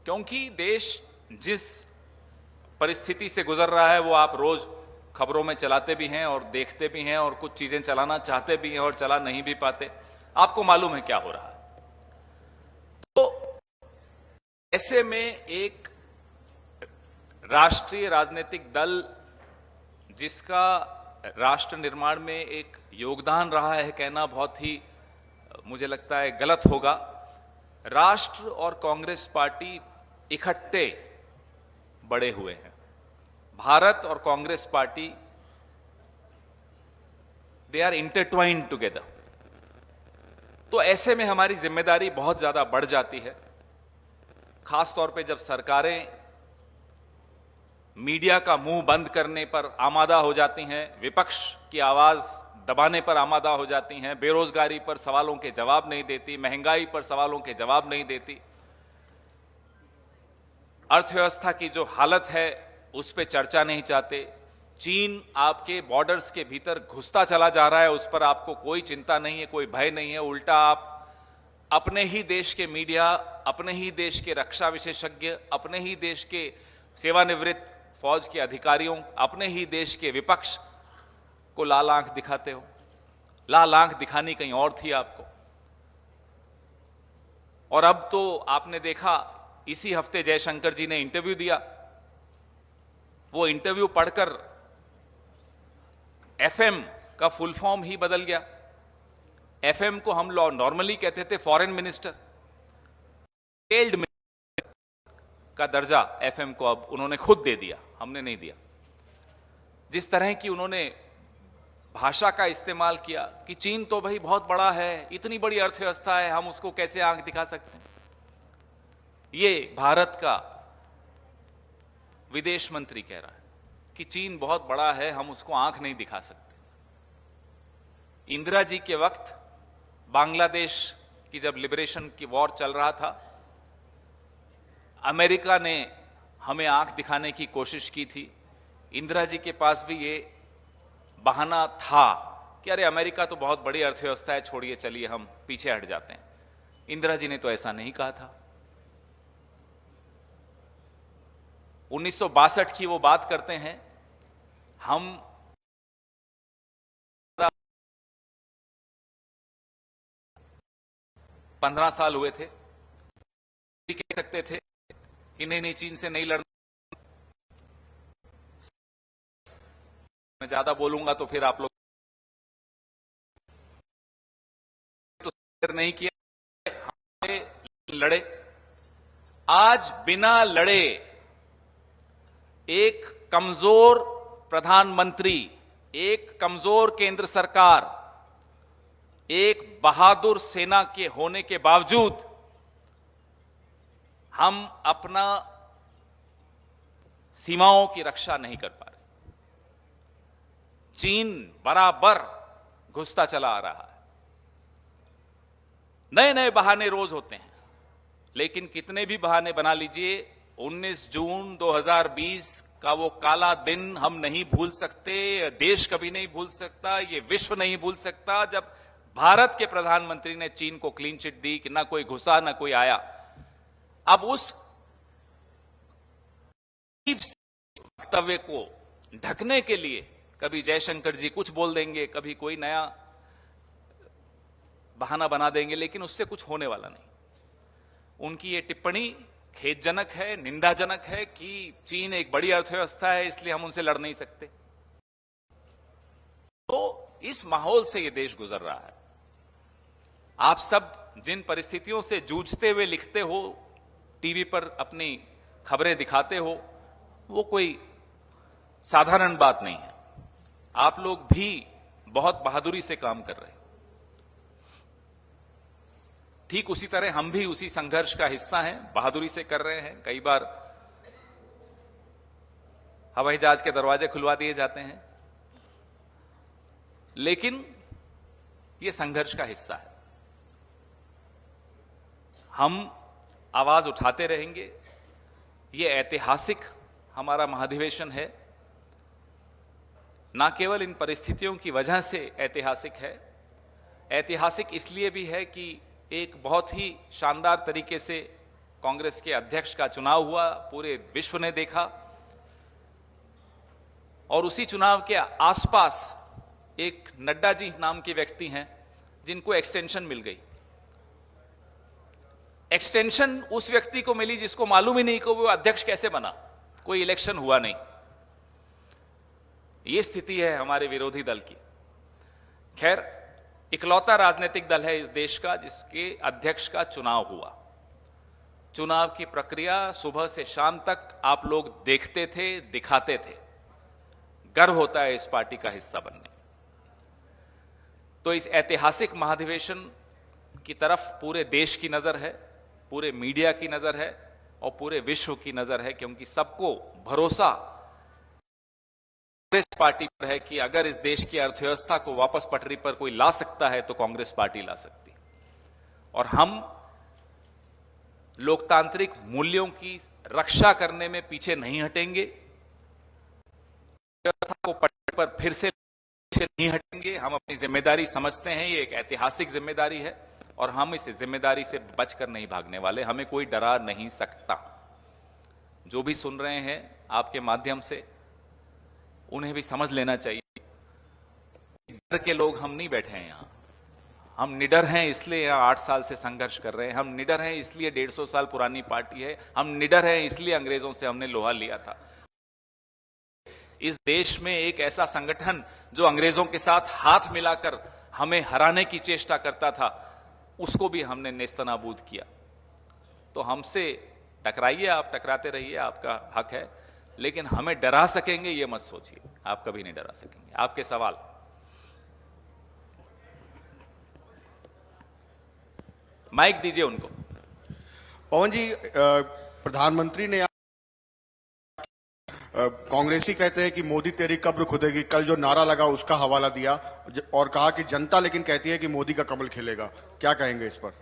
क्योंकि देश जिस परिस्थिति से गुजर रहा है वो आप रोज खबरों में चलाते भी हैं और देखते भी हैं, और कुछ चीजें चलाना चाहते भी हैं और चला नहीं भी पाते। आपको मालूम है क्या हो रहा है। तो ऐसे में एक राष्ट्रीय राजनीतिक दल जिसका राष्ट्र निर्माण में एक योगदान रहा है, कहना बहुत ही मुझे लगता है गलत होगा। राष्ट्र और कांग्रेस पार्टी इकट्ठे बड़े हुए हैं। भारत और Congress party they are intertwined together. तो ऐसे में हमारी जिम्मेदारी बहुत ज्यादा बढ़ जाती है, खासतौर पे जब सरकारें मीडिया का मुंह बंद करने पर आमादा हो जाती हैं, विपक्ष की आवाज दबाने पर आमादा हो जाती हैं, बेरोजगारी पर सवालों के जवाब नहीं देती, महंगाई पर सवालों के जवाब नहीं देती, अर्थव्यवस्था की जो हालत है उस पर चर्चा नहीं चाहते, चीन आपके बॉर्डर्स के भीतर घुसता चला जा रहा है, उस पर आपको कोई चिंता नहीं है, कोई भय नहीं है। उल्टा आप अपने ही देश के मीडिया, अपने ही देश के रक्षा विशेषज्ञ, अपने ही देश के सेवानिवृत्त फौज के अधिकारियों, अपने ही देश के विपक्ष को लाल आंख दिखाते हो। लाल आंख दिखानी कहीं और थी आपको। और अब तो आपने देखा, इसी हफ्ते जयशंकर जी ने इंटरव्यू दिया। वो इंटरव्यू पढ़कर एफएम का फुल फॉर्म ही बदल गया। एफएम को हम नॉर्मली कहते थे फॉरेन मिनिस्टर, फेल्ड मिनिस्टर का दर्जा एफएम को अब उन्होंने खुद दे दिया, हमने नहीं दिया। जिस तरह की उन्होंने भाषा का इस्तेमाल किया कि चीन तो भाई बहुत बड़ा है, इतनी बड़ी अर्थव्यवस्था है, हम उसको कैसे आंख दिखा सकते हैं। ये भारत का विदेश मंत्री कह रहा है कि चीन बहुत बड़ा है, हम उसको आंख नहीं दिखा सकते। इंदिरा जी के वक्त बांग्लादेश की जब लिबरेशन की वॉर चल रहा था, अमेरिका ने हमें आंख दिखाने की कोशिश की थी। इंदिरा जी के पास भी ये बहाना था कि अरे अमेरिका तो बहुत बड़ी अर्थव्यवस्था है, छोड़िए, चलिए हम पीछे हट जाते हैं। इंदिरा जी ने तो ऐसा नहीं कहा था। 1962 की वो बात करते हैं, हम 15 साल हुए थे, कह सकते थे कि नहीं चीन से नहीं लड़ना। मैं ज्यादा बोलूंगा तो फिर आप लोग तो नहीं किया, हमने लड़े। आज बिना लड़े एक कमजोर प्रधानमंत्री, एक कमजोर केंद्र सरकार, एक बहादुर सेना के होने के बावजूद हम अपना सीमाओं की रक्षा नहीं कर पा रहे। चीन बराबर घुसता चला आ रहा है। नए नए बहाने रोज होते हैं, लेकिन कितने भी बहाने बना लीजिए, 19 जून 2020 का वो काला दिन हम नहीं भूल सकते, देश कभी नहीं भूल सकता, ये विश्व नहीं भूल सकता, जब भारत के प्रधानमंत्री ने चीन को क्लीन चिट दी कि ना कोई घुसा ना कोई आया। अब उस वक्तव्य को ढकने के लिए कभी जयशंकर जी कुछ बोल देंगे, कभी कोई नया बहाना बना देंगे, लेकिन उससे कुछ होने वाला नहीं। उनकी ये टिप्पणी खेदजनक है, निंदाजनक है कि चीन एक बड़ी अर्थव्यवस्था है इसलिए हम उनसे लड़ नहीं सकते। तो इस माहौल से ये देश गुजर रहा है। आप सब जिन परिस्थितियों से जूझते हुए लिखते हो, टीवी पर अपनी खबरें दिखाते हो, वो कोई साधारण बात नहीं है। आप लोग भी बहुत बहादुरी से काम कर रहे हैं। ठीक उसी तरह हम भी उसी संघर्ष का हिस्सा हैं, बहादुरी से कर रहे हैं। कई बार हवाई जहाज के दरवाजे खुलवा दिए जाते हैं, लेकिन यह संघर्ष का हिस्सा है। हम आवाज उठाते रहेंगे। यह ऐतिहासिक हमारा महाधिवेशन है, ना केवल इन परिस्थितियों की वजह से ऐतिहासिक है, ऐतिहासिक इसलिए भी है कि एक बहुत ही शानदार तरीके से कांग्रेस के अध्यक्ष का चुनाव हुआ, पूरे विश्व ने देखा, और उसी चुनाव के आसपास एक नड्डा जी नाम के व्यक्ति हैं जिनको एक्सटेंशन मिल गई। एक्सटेंशन उस व्यक्ति को मिली जिसको मालूम ही नहीं कि वो अध्यक्ष कैसे बना, कोई इलेक्शन हुआ नहीं। ये स्थिति है हमारे विरोधी दल की। खैर, इकलौता राजनीतिक दल है इस देश का जिसके अध्यक्ष का चुनाव हुआ। चुनाव की प्रक्रिया सुबह से शाम तक आप लोग देखते थे, दिखाते थे। गर्व होता है इस पार्टी का हिस्सा बनने। तो इस ऐतिहासिक महाधिवेशन की तरफ पूरे देश की नजर है, पूरे मीडिया की नजर है और पूरे विश्व की नजर है, क्योंकि सबको भरोसा कांग्रेस पार्टी पर है कि अगर इस देश की अर्थव्यवस्था को वापस पटरी पर कोई ला सकता है तो कांग्रेस पार्टी ला सकती है। और हम लोकतांत्रिक मूल्यों की रक्षा करने में पीछे नहीं हटेंगे, व्यवस्था को पटरी पर फिर से पीछे नहीं हटेंगे। हम अपनी जिम्मेदारी समझते हैं, ये एक ऐतिहासिक जिम्मेदारी है और हम इस जिम्मेदारी से बचकर नहीं भागने वाले। हमें कोई डरा नहीं सकता। जो भी सुन रहे हैं आपके माध्यम से, उन्हें भी समझ लेना चाहिए, डर के लोग हम नहीं बैठे हैं यहां। हम निडर हैं इसलिए यहां 8 साल से संघर्ष कर रहे हैं। हम निडर हैं इसलिए 150 साल पुरानी पार्टी है। हम निडर हैं इसलिए अंग्रेजों से हमने लोहा लिया था। इस देश में एक ऐसा संगठन जो अंग्रेजों के साथ हाथ मिलाकर हमें हराने की चेष्टा करता था, उसको भी हमने नेस्तनाबूद किया। तो हमसे टकराइए, आप टकराते रहिए, आपका हक है, लेकिन हमें डरा सकेंगे ये मत सोचिए। आप कभी नहीं डरा सकेंगे। आपके सवाल। माइक दीजिए उनको। पवन जी, प्रधानमंत्री ने कांग्रेसी कहते हैं कि मोदी तेरी कब्र खुदेगी, कल जो नारा लगा उसका हवाला दिया और कहा कि जनता लेकिन कहती है कि मोदी का कमल खिलेगा। क्या कहेंगे इस पर?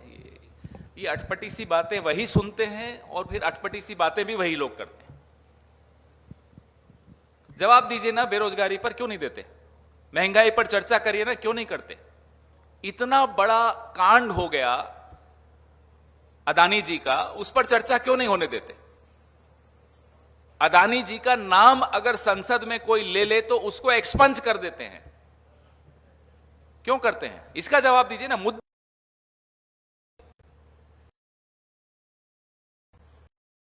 ये अटपटी सी बातें वही सुनते हैं और फिर अटपटी सी बातें भी वही लोग करते हैं। जवाब दीजिए ना, बेरोजगारी पर क्यों नहीं देते? महंगाई पर चर्चा करिए ना, क्यों नहीं करते? इतना बड़ा कांड हो गया अदानी जी का, उस पर चर्चा क्यों नहीं होने देते? अदानी जी का नाम अगर संसद में कोई ले ले तो उसको एक्सपंज कर देते हैं। क्यों करते हैं? इसका जवाब दीजिए ना। मुद्दे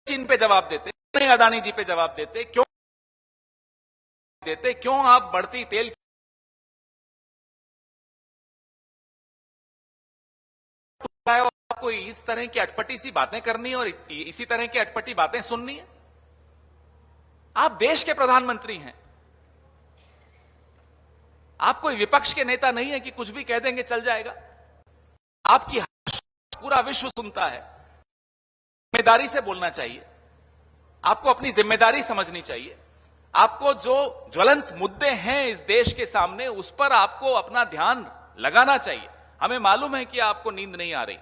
चीन पे जवाब देते नहीं, अदानी जी पे जवाब देते क्यों देते? क्यों आप बढ़ती तेल आपको इस तरह की अटपटी सी बातें करनी है और इसी तरह की अटपटी बातें सुननी है? आप देश के प्रधानमंत्री हैं। आप कोई विपक्ष के नेता नहीं है कि कुछ भी कह देंगे चल जाएगा। आपकी पूरा विश्व सुनता है। जिम्मेदारी से बोलना चाहिए। आपको अपनी जिम्मेदारी समझनी चाहिए। आपको जो ज्वलंत मुद्दे हैं इस देश के सामने, उस पर आपको अपना ध्यान लगाना चाहिए। हमें मालूम है कि आपको नींद नहीं आ रही,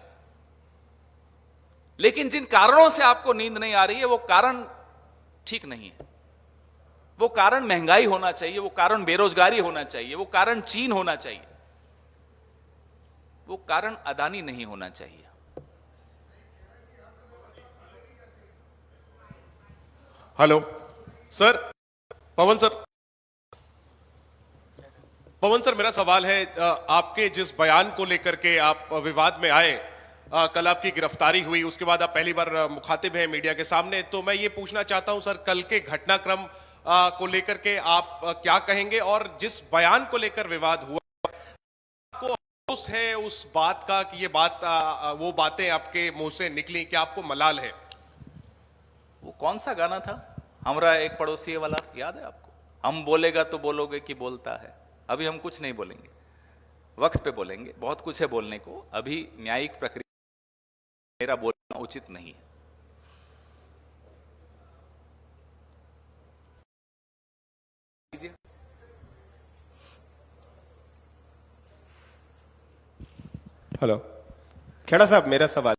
लेकिन जिन कारणों से आपको नींद नहीं आ रही है वो कारण ठीक नहीं है। वो कारण महंगाई होना चाहिए, वो कारण बेरोजगारी होना चाहिए, वो कारण चीन होना चाहिए, वो कारण अदानी नहीं होना चाहिए। हेलो सर, पवन सर, मेरा सवाल है, आपके जिस बयान को लेकर के आप विवाद में आए, कल आपकी गिरफ्तारी हुई, उसके बाद आप पहली बार मुखातिब हैं मीडिया के सामने, तो मैं ये पूछना चाहता हूं सर, कल के घटनाक्रम को लेकर के आप क्या कहेंगे? और जिस बयान को लेकर विवाद हुआ, आपको अफसोस है उस बात का कि ये बात वो बातें आपके मुंह से निकली, क्या आपको मलाल है? वो कौन सा गाना था हमारा एक पड़ोसी वाला, याद है आपको? हम बोलेगा तो बोलोगे कि बोलता है। अभी हम कुछ नहीं बोलेंगे, वक्त पे बोलेंगे। बहुत कुछ है बोलने को। अभी न्यायिक प्रक्रिया मेरा बोलना उचित नहीं है। हेलो खेड़ा साहब, मेरा सवाल।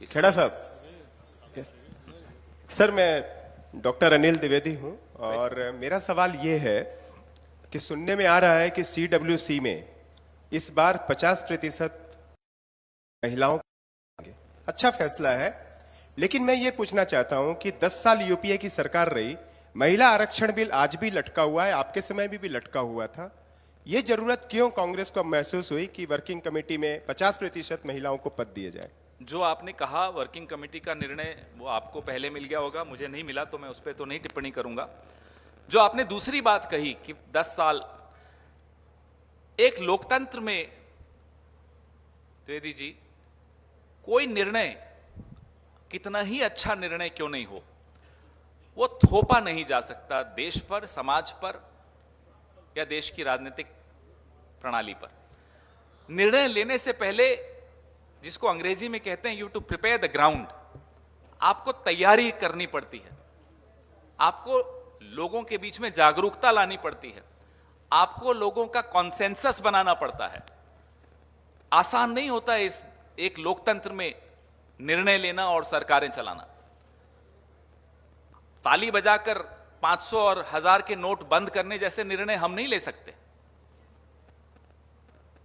खेड़ा साहब, सर मैं डॉक्टर अनिल द्विवेदी हूं और मेरा सवाल ये है कि सुनने में आ रहा है कि CWC में इस बार 50% महिलाओं, अच्छा फैसला है। लेकिन मैं ये पूछना चाहता हूं कि 10 साल यूपीए की सरकार रही, महिला आरक्षण बिल आज भी लटका हुआ है, आपके समय में भी लटका हुआ था। ये जरूरत क्यों कांग्रेस को महसूस हुई कि वर्किंग कमेटी में 50% महिलाओं को पद दिए जाए? जो आपने कहा वर्किंग कमेटी का निर्णय वो आपको पहले मिल गया होगा, मुझे नहीं मिला, तो मैं उस पर तो नहीं टिप्पणी करूंगा। जो आपने दूसरी बात कही कि 10 साल, एक लोकतंत्र में द्विवेदी जी, कोई निर्णय कितना ही अच्छा निर्णय क्यों नहीं हो, वो थोपा नहीं जा सकता देश पर, समाज पर या देश की राजनीतिक प्रणाली पर। निर्णय लेने से पहले, जिसको अंग्रेजी में कहते हैं you to prepare the ground, आपको तैयारी करनी पड़ती है, आपको लोगों के बीच में जागरूकता लानी पड़ती है, आपको लोगों का कॉन्सेंसस बनाना पड़ता है। आसान नहीं होता है इस एक लोकतंत्र में निर्णय लेना और सरकारें चलाना। ताली बजाकर 500 और 1000 के नोट बंद करने जैसे निर्णय हम नहीं ले सकते।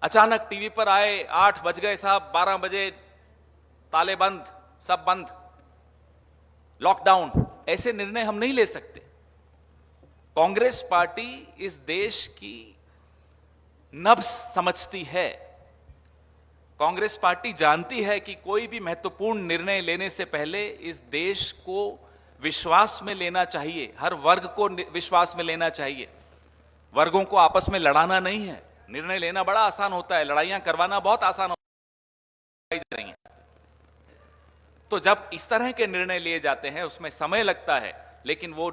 अचानक टीवी पर आए, 8 बज गए साहब, 12 बजे ताले बंद, सब बंद, लॉकडाउन, ऐसे निर्णय हम नहीं ले सकते। कांग्रेस पार्टी इस देश की नब्ज समझती है। कांग्रेस पार्टी जानती है कि कोई भी महत्वपूर्ण निर्णय लेने से पहले इस देश को विश्वास में लेना चाहिए, हर वर्ग को विश्वास में लेना चाहिए। वर्गों को आपस में लड़ाना नहीं है। निर्णय लेना बड़ा आसान होता है, लड़ाइयां करवाना बहुत आसान होता है। तो जब इस तरह के निर्णय लिए जाते हैं उसमें समय लगता है, लेकिन वो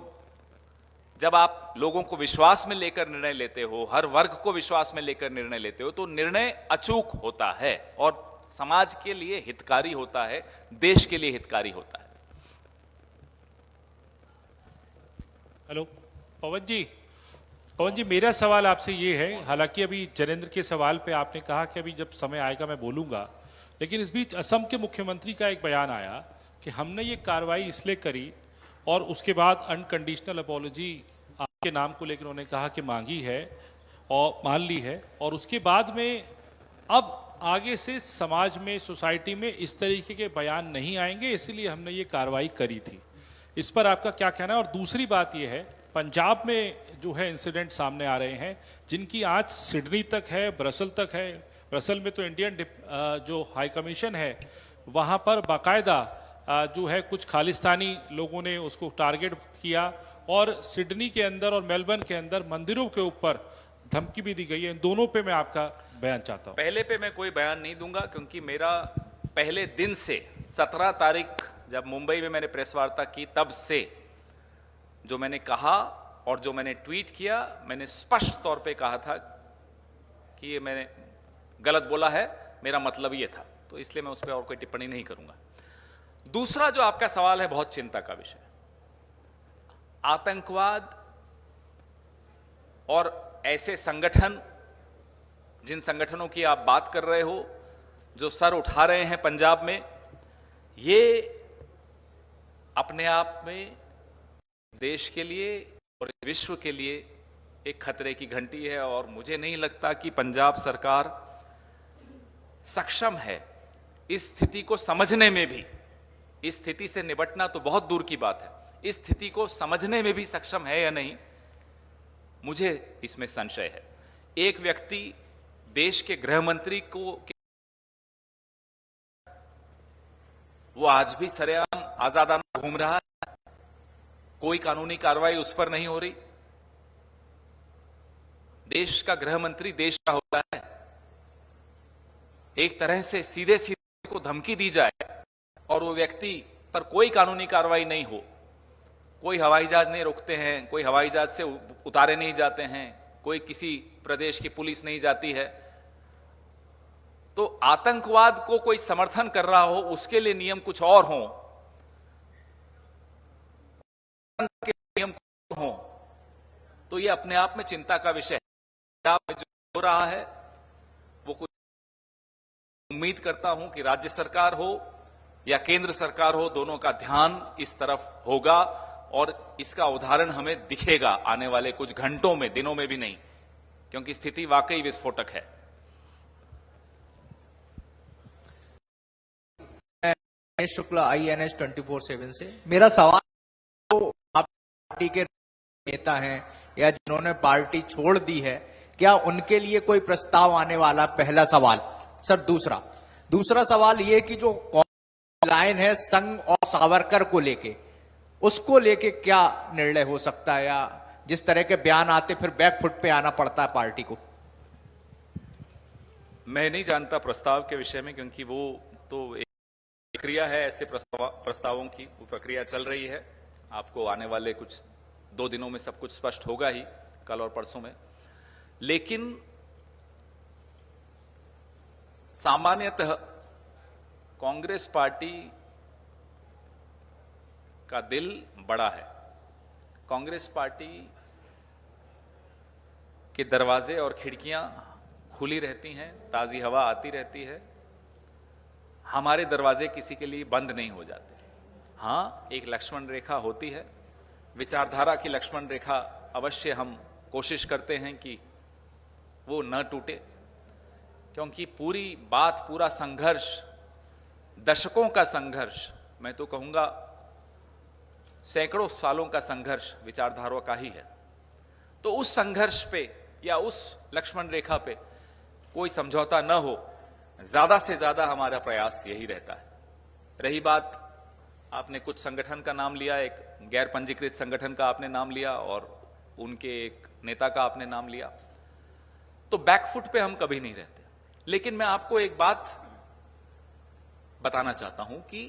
जब आप लोगों को विश्वास में लेकर निर्णय लेते हो, हर वर्ग को विश्वास में लेकर निर्णय लेते हो, तो निर्णय अचूक होता है और समाज के लिए हितकारी होता है, देश के लिए हितकारी होता है। हेलो पवन जी, मेरा सवाल आपसे ये है, हालांकि अभी जनेंद्र के सवाल पे आपने कहा कि अभी जब समय आएगा मैं बोलूंगा, लेकिन इस बीच असम के मुख्यमंत्री का एक बयान आया कि हमने ये कार्रवाई इसलिए करी और उसके बाद अनकंडीशनल अपॉलॉजी आपके नाम को लेकर उन्होंने कहा कि मांगी है और मान ली है, और उसके बाद में अब आगे से समाज में, सोसाइटी में इस तरीके के बयान नहीं आएंगे, इसलिए हमने ये कार्रवाई करी थी। इस पर आपका क्या कहना है? और दूसरी बात यह है, पंजाब में जो है इंसिडेंट सामने आ रहे हैं जिनकी आज सिडनी तक है, ब्रसल तक है। ब्रसल में तो इंडियन जो हाई कमीशन है वहाँ पर बाकायदा जो है कुछ खालिस्तानी लोगों ने उसको टारगेट किया, और सिडनी के अंदर और मेलबर्न के अंदर मंदिरों के ऊपर धमकी भी दी गई है। इन दोनों पे मैं आपका बयान चाहता हूँ। पहले पे मैं कोई बयान नहीं दूंगा, क्योंकि मेरा पहले दिन से 17 तारीख जब मुंबई में मैंने प्रेस वार्ता की, तब से जो मैंने कहा और जो मैंने ट्वीट किया, मैंने स्पष्ट तौर पे कहा था कि ये मैंने गलत बोला है, मेरा मतलब ये था, तो इसलिए मैं उस पर और कोई टिप्पणी नहीं करूंगा। दूसरा जो आपका सवाल है, बहुत चिंता का विषय, आतंकवाद और ऐसे संगठन, जिन संगठनों की आप बात कर रहे हो, जो सर उठा रहे हैं पंजाब में, ये अपने आप में देश के लिए और विश्व के लिए एक खतरे की घंटी है, और मुझे नहीं लगता कि पंजाब सरकार सक्षम है इस स्थिति को समझने में भी। इस स्थिति से निपटना तो बहुत दूर की बात है, इस स्थिति को समझने में भी सक्षम है या नहीं, मुझे इसमें संशय है। एक व्यक्ति देश के गृह मंत्री को, वो आज भी सरेआम आजादाना घूम रहा है, कोई कानूनी कार्रवाई उस पर नहीं हो रही। देश का गृह मंत्री देश का होता है, एक तरह से सीधे सीधे को धमकी दी जाए और वो व्यक्ति पर कोई कानूनी कार्रवाई नहीं हो, कोई हवाई जहाज नहीं रोकते हैं, कोई हवाई जहाज से उतारे नहीं जाते हैं, कोई किसी प्रदेश की पुलिस नहीं जाती है, तो आतंकवाद को कोई समर्थन कर रहा हो, उसके लिए नियम कुछ और हो, नियम हो, तो ये अपने आप में चिंता का विषय है। जो हो रहा है वो कुछ, उम्मीद करता हूं कि राज्य सरकार हो या केंद्र सरकार हो, दोनों का ध्यान इस तरफ होगा और इसका उदाहरण हमें दिखेगा आने वाले कुछ घंटों में, दिनों में भी नहीं, क्योंकि स्थिति वाकई विस्फोटक है। महेश शुक्ला INS 24/7 से। मेरा सवाल तो आप पार्टी के नेता हैं या जिन्होंने पार्टी छोड़ दी है, क्या उनके लिए कोई प्रस्ताव आने वाला? पहला सवाल। सर दूसरा सवाल ये कि जो लाइन है संघ और सावरकर को लेके, उसको लेके क्या निर्णय हो सकता है, या जिस तरह के बयान आते फिर बैकफुट पे आना पड़ता है पार्टी को? मैं नहीं जानता प्रस्ताव के विषय में, क्योंकि वो तो एक प्रक्रिया है ऐसे प्रस्तावों की, वो प्रक्रिया चल रही है। आपको आने वाले कुछ 2 दिनों में सब कुछ स्पष्ट होगा ही, कल और परसों में। लेकिन सामान्यतः कांग्रेस पार्टी का दिल बड़ा है। कांग्रेस पार्टी के दरवाजे और खिड़कियां खुली रहती हैं, ताजी हवा आती रहती है। हमारे दरवाजे किसी के लिए बंद नहीं हो जाते। हां, एक लक्ष्मण रेखा होती है, विचारधारा की लक्ष्मण रेखा अवश्य हम कोशिश करते हैं कि वो न टूटे, क्योंकि पूरी बात, पूरा संघर्ष, दशकों का संघर्ष, मैं तो कहूंगा सैकड़ों सालों का संघर्ष विचारधारा का ही है। तो उस संघर्ष पे या उस लक्ष्मण रेखा पे कोई समझौता न हो, ज्यादा से ज्यादा हमारा प्रयास यही रहता है। रही बात, आपने कुछ संगठन का नाम लिया, एक गैर पंजीकृत संगठन का आपने नाम लिया और उनके एक नेता का आपने नाम लिया, तो बैकफुट पे हम कभी नहीं रहते। लेकिन मैं आपको एक बात बताना चाहता हूं कि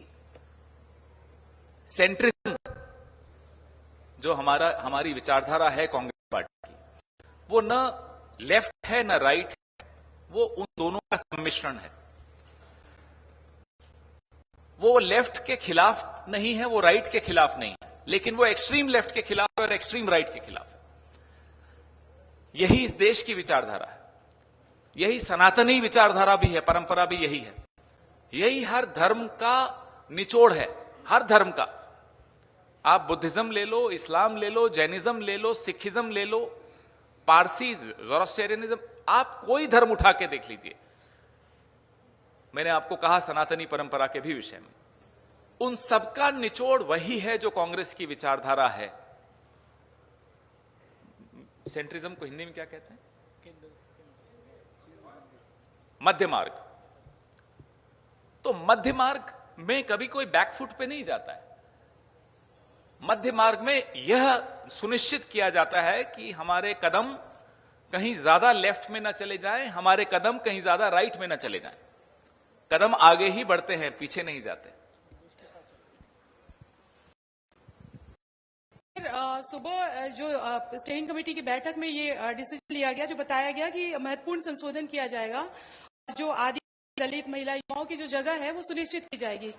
सेंट्रिज्म जो हमारी विचारधारा है कांग्रेस पार्टी की, वो न लेफ्ट है न राइट है, वो उन दोनों का सम्मिश्रण है। वो लेफ्ट के खिलाफ नहीं है, वो राइट के खिलाफ नहीं है, लेकिन वो एक्सट्रीम लेफ्ट के खिलाफ है और एक्सट्रीम राइट के खिलाफ है। यही इस देश की विचारधारा है, यही सनातनी विचारधारा भी है, परंपरा भी यही है। यही हर धर्म का निचोड़ है, हर धर्म का। आप बुद्धिज्म ले लो, इस्लाम ले लो, जैनिज्म ले लो, सिखिज्म ले लो, पारसी, ज़ोरास्ट्रियनिज्म, आप कोई धर्म उठा के देख लीजिए। मैंने आपको कहा सनातनी परंपरा के भी विषय में, उन सबका निचोड़ वही है जो कांग्रेस की विचारधारा है। सेंट्रिज्म को हिंदी में क्या कहते हैं? मध्य मार्ग। तो मध्य मार्ग में कभी कोई बैकफुट पे नहीं जाता है। मध्य मार्ग में यह सुनिश्चित किया जाता है कि हमारे कदम कहीं ज्यादा लेफ्ट में ना चले जाएं, हमारे कदम कहीं ज्यादा राइट में ना चले जाएं। कदम आगे ही बढ़ते हैं, पीछे नहीं जाते। सुबह जो स्टेयरिंग कमेटी की बैठक में ये डिसीजन लिया गया, जो बताया गया कि महत्वपूर्ण संशोधन किया जाएगा, जो आदि दलित महिला युवाओं की जो जगह है वो सुनिश्चित की जाएगी।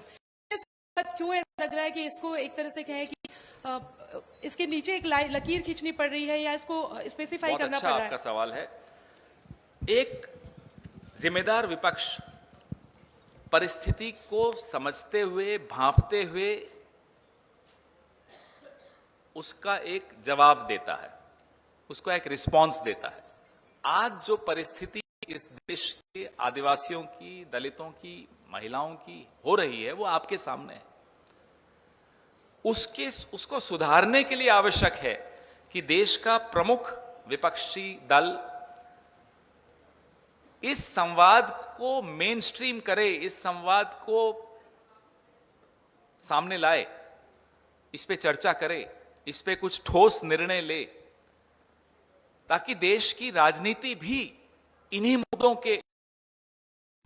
क्यों ऐसा लग रहा है कि इसको एक तरह से कहें कि इसके नीचे एक लकीर खींचनी पड़ रही है, या इसको स्पेसिफाई करना पड़ रहा है? आपका सवाल है। एक जिम्मेदार विपक्ष परिस्थिति को समझते हुए, भांपते हुए उसका एक जवाब देता है, उसको एक रिस्पॉन्स देता है। आज जो परिस्थिति इस देश के आदिवासियों की, दलितों की, महिलाओं की हो रही है, वो आपके सामने है। उसको सुधारने के लिए आवश्यक है कि देश का प्रमुख विपक्षी दल इस संवाद को मेन स्ट्रीम करे, इस संवाद को सामने लाए, इस पे चर्चा करे, इस पे कुछ ठोस निर्णय ले, ताकि देश की राजनीति भी इन्हीं मुद्दों के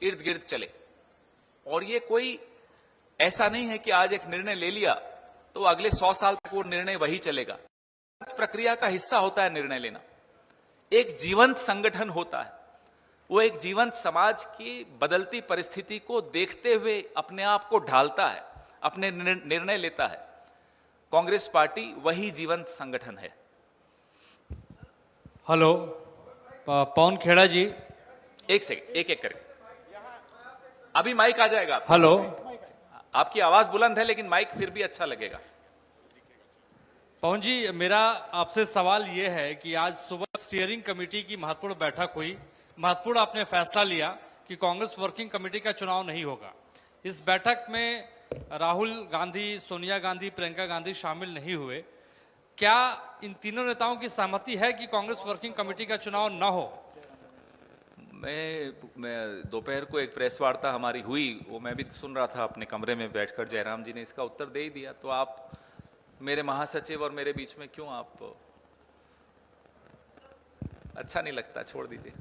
इर्द गिर्द चले। और ये कोई ऐसा नहीं है कि आज एक निर्णय ले लिया तो अगले 100 साल तक वो निर्णय वही चलेगा। प्रक्रिया का हिस्सा होता है निर्णय लेना। एक जीवंत संगठन होता है, वो एक जीवंत समाज की बदलती परिस्थिति को देखते हुए अपने आप को ढालता है, अपने निर्णय लेता है। कांग्रेस पार्टी वही जीवंत संगठन है। हेलो, पवन खेड़ा जी। एक सेकंड, एक एक करके। अभी माइक आ जाएगा। हेलो, आपकी आवाज बुलंद है लेकिन माइक फिर भी अच्छा लगेगा। पवन जी, मेरा आपसे सवाल यह है कि आज सुबह स्टीयरिंग कमेटी की महत्वपूर्ण बैठक हुई। महत्वपूर्ण आपने फैसला लिया कि कांग्रेस वर्किंग कमेटी का चुनाव नहीं होगा। इस बैठक में राहुल गांधी, सोनिया गांधी, प्रियंका गांधी शामिल नहीं हुए। क्या इन तीनों नेताओं की सहमति है कि कांग्रेस वर्किंग कमेटी का चुनाव न हो? मैं दोपहर को एक प्रेस वार्ता हमारी हुई, वो मैं भी सुन रहा था अपने कमरे में बैठकर। जयराम जी ने इसका उत्तर दे ही दिया, तो आप मेरे महासचिव और मेरे बीच में क्यों आप, अच्छा नहीं लगता, छोड़ दीजिए।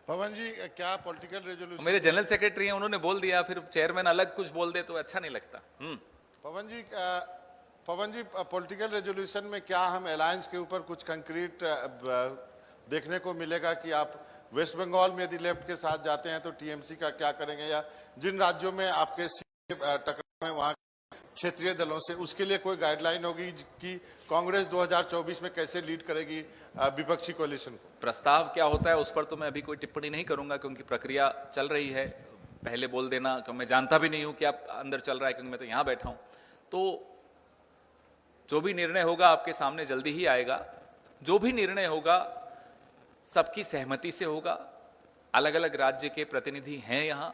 पवन जी, क्या पॉलिटिकल रेजोल्यूशन, मेरे जनरल सेक्रेटरी हैं, उन्होंने बोल दिया, फिर चेयरमैन अलग कुछ बोल दे तो अच्छा नहीं लगता। पवन जी पॉलिटिकल रेजोल्यूशन में क्या हम अलायंस के ऊपर कुछ कंक्रीट देखने को मिलेगा कि आप वेस्ट बंगाल में यदि लेफ्ट के साथ जाते हैं तो टीएमसी का क्या करेंगे, या जिन राज्यों में आपके टकराव में वहां क्षेत्रीय दलों से, उसके लिए कोई गाइडलाइन होगी कि कांग्रेस 2024 में कैसे लीड करेगी विपक्षी कोalition को? प्रस्ताव क्या होता है उस पर तो मैं अभी कोई टिप्पणी नहीं करूंगा, क्योंकि प्रक्रिया चल रही है। पहले बोल देना कि मैं जानता भी नहीं हूं कि आप अंदर चल रहा है, क्योंकि मैं तो यहां बैठा हूं। तो जो भी निर्णय होगा आपके सामने जल्दी ही आएगा। जो भी निर्णय होगा सबकी सहमति से होगा। अलग अलग राज्य के प्रतिनिधि हैं, यहां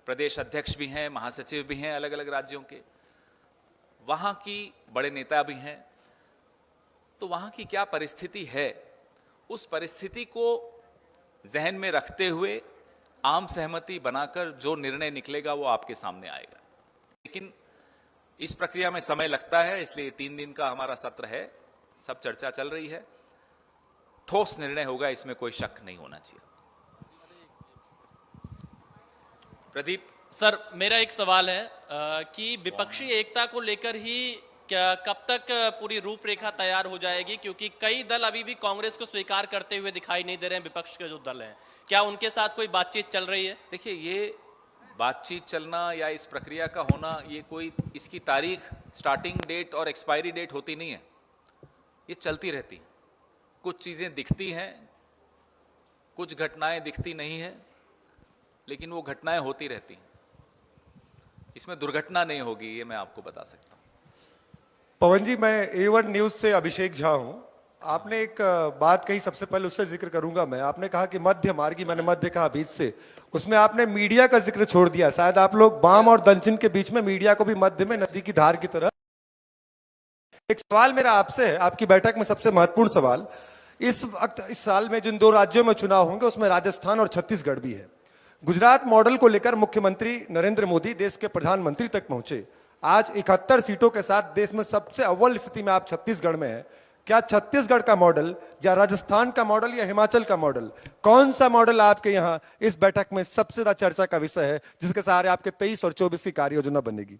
प्रदेश अध्यक्ष भी हैं, महासचिव भी हैं अलग अलग राज्यों के, वहां की बड़े नेता भी हैं। तो वहां की क्या परिस्थिति है, उस परिस्थिति को जहन में रखते हुए आम सहमति बनाकर जो निर्णय निकलेगा वो आपके सामने आएगा। लेकिन इस प्रक्रिया में समय लगता है, इसलिए 3 दिन का हमारा सत्र है, सब चर्चा चल रही है। ठोस निर्णय होगा, इसमें कोई शक नहीं होना चाहिए। प्रदीप सर, मेरा एक सवाल है कि विपक्षी एकता को लेकर ही क्या कब तक पूरी रूपरेखा तैयार हो जाएगी, क्योंकि कई दल अभी भी कांग्रेस को स्वीकार करते हुए दिखाई नहीं दे रहे हैं। विपक्ष के जो दल हैं, क्या उनके साथ कोई बातचीत चल रही है? देखिए, ये बातचीत चलना या इस प्रक्रिया का होना, ये कोई इसकी तारीख, स्टार्टिंग डेट और एक्सपायरी डेट होती नहीं है, ये चलती रहती है। कुछ चीजें दिखती हैं, कुछ घटनाएं दिखती नहीं हैं, लेकिन वो घटनाएं होती रहती हैं। इसमें दुर्घटना नहीं होगी, ये मैं आपको बता सकता हूं। पवन जी, मैं A1 न्यूज से अभिषेक झा हूं। आपने एक बात कही, सबसे पहले उससे जिक्र करूंगा मैं। आपने कहा कि मध्य मार्गी, मैंने मध्य कहा बीच से, उसमें आपने मीडिया का जिक्र छोड़ दिया। शायद आप लोग वाम और दक्षिण के बीच में मीडिया को भी मध्य में नदी की धार की तरह। एक सवाल मेरा आपसे है, आपकी बैठक में सबसे महत्वपूर्ण सवाल, इस वक्त इस साल में जिन 2 राज्यों में चुनाव होंगे उसमें राजस्थान और छत्तीसगढ़ भी है। गुजरात मॉडल को लेकर मुख्यमंत्री नरेंद्र मोदी देश के प्रधानमंत्री तक पहुंचे। आज 71 सीटों के साथ देश में सबसे अव्वल स्थिति में आप छत्तीसगढ़ में हैं। क्या छत्तीसगढ़ का मॉडल या राजस्थान का मॉडल या हिमाचल का मॉडल, कौन सा मॉडल आपके यहां इस बैठक में सबसे ज्यादा चर्चा का विषय है, जिसके सहारे आपके 23 और 24 की कार्य योजना बनेगी?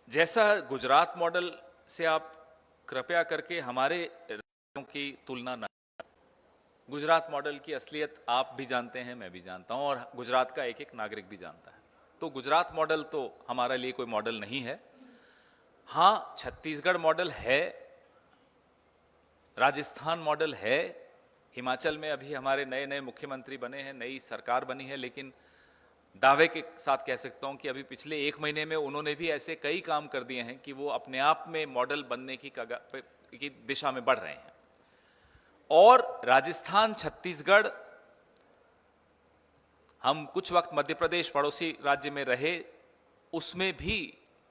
जैसा गुजरात मॉडल से आप कृपया करके हमारे राज्यों की तुलना न। गुजरात मॉडल की असलियत आप भी जानते हैं, मैं भी जानता हूं, और गुजरात का एक एक नागरिक भी जानता है। तो गुजरात मॉडल तो हमारे लिए कोई मॉडल नहीं है। हां, छत्तीसगढ़ मॉडल है, राजस्थान मॉडल है, हिमाचल में अभी हमारे नए नए मुख्यमंत्री बने हैं, नई सरकार बनी है, लेकिन दावे के साथ कह सकता हूं कि अभी पिछले 1 महीने में उन्होंने भी ऐसे कई काम कर दिए हैं कि वो अपने आप में मॉडल बनने की दिशा में बढ़ रहे हैं। और राजस्थान, छत्तीसगढ़, हम कुछ वक्त मध्य प्रदेश पड़ोसी राज्य में रहे, उसमें भी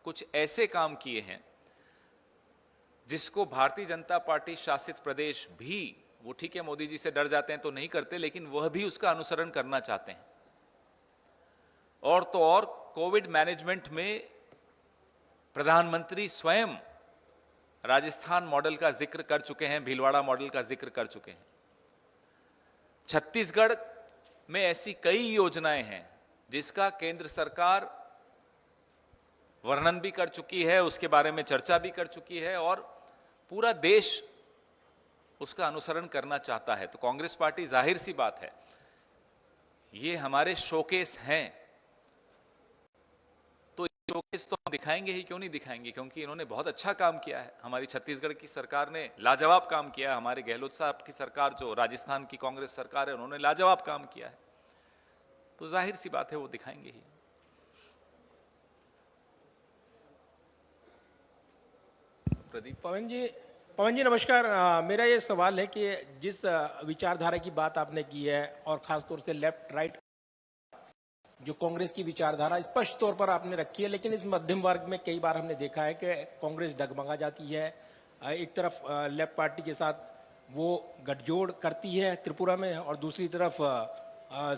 कुछ ऐसे काम किए हैं जिसको भारतीय जनता पार्टी शासित प्रदेश भी, वो ठीक है मोदी जी से डर जाते हैं तो नहीं करते, लेकिन वह भी उसका अनुसरण करना चाहते हैं। और तो और कोविड मैनेजमेंट में प्रधानमंत्री स्वयं राजस्थान मॉडल का जिक्र कर चुके हैं, भीलवाड़ा मॉडल का जिक्र कर चुके हैं। छत्तीसगढ़ में ऐसी कई योजनाएं हैं जिसका केंद्र सरकार वर्णन भी कर चुकी है, उसके बारे में चर्चा भी कर चुकी है, और पूरा देश उसका अनुसरण करना चाहता है। तो कांग्रेस पार्टी, जाहिर सी बात है, ये हमारे शोकेस हैं, तो शोकेस तो हम दिखाएंगे ही, क्यों नहीं दिखाएंगे, क्योंकि इन्होंने बहुत अच्छा काम किया है। हमारी छत्तीसगढ़ की सरकार ने लाजवाब काम किया है, हमारे गहलोत साहब की सरकार, जो राजस्थान की कांग्रेस सरकार है, उन्होंने लाजवाब काम किया है। तो जाहिर सी बात है वो दिखाएंगे ही। प्रदीप। पवन जी, पवन जी नमस्कार। मेरा ये सवाल है कि जिस विचारधारा की बात आपने की है और खासतौर से लेफ्ट राइट जो कांग्रेस की विचारधारा स्पष्ट तौर पर आपने रखी है, लेकिन इस मध्यम वर्ग में कई बार हमने देखा है कि कांग्रेस डगमगा जाती है। एक तरफ लेफ्ट पार्टी के साथ वो गठजोड़ करती है त्रिपुरा में और दूसरी तरफ